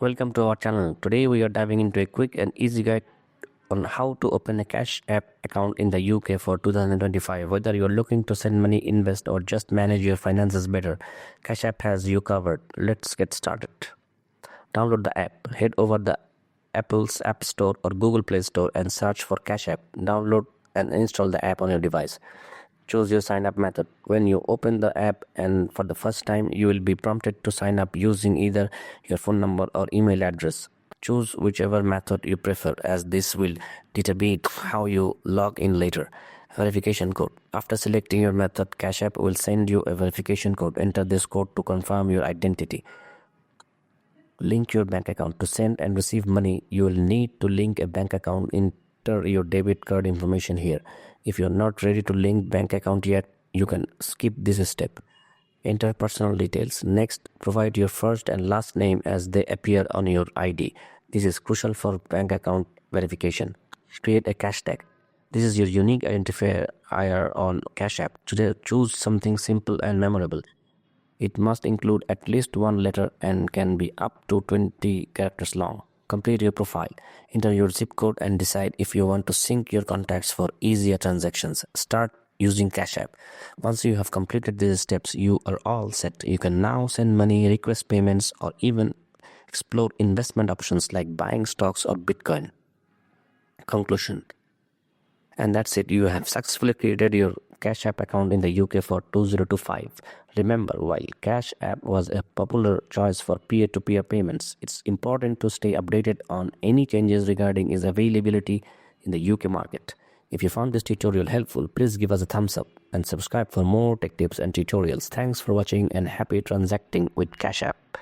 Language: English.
Welcome to our channel. Today we are diving into a quick and easy guide on how to open a Cash App account in the UK for 2025. Whether you're looking to send money, invest, or just manage your finances better, Cash App has you covered. Let's get started. Download the app. Head over the Apple's App Store or Google Play Store and search for Cash App. Download and install the app on your device. Choose your sign up method. When you open the app and for the first time, you will be prompted to sign up using either your phone number or email address. Choose whichever method you prefer, as this will determine how you log in later. Verification code. After selecting your method, Cash App will send you a verification code. Enter this code to confirm your identity. Link your bank account. To send and receive money, you will need to link a bank account. Enter your debit card information here. If you're not ready to link bank account yet, you can skip this step. Enter personal details. Next, provide your first and last name as they appear on your ID. This is crucial for bank account verification. Create a cash tag. This is your unique identifier on Cash App. Today, choose something simple and memorable. It must include at least one letter and can be up to 20 characters long. Complete your profile. Enter your zip code and decide if you want to sync your contacts for easier transactions. Start using Cash App. Once you have completed these steps, you are all set. You can now send money, request payments, or even explore investment options like buying stocks or Bitcoin. Conclusion. And that's it. You have successfully created your Cash App account in the UK for 2025. Remember, while Cash App was a popular choice for peer-to-peer payments, it's important to stay updated on any changes regarding its availability in the UK market. If you found this tutorial helpful, please give us a thumbs up and subscribe for more tech tips and tutorials. Thanks for watching and happy transacting with Cash App.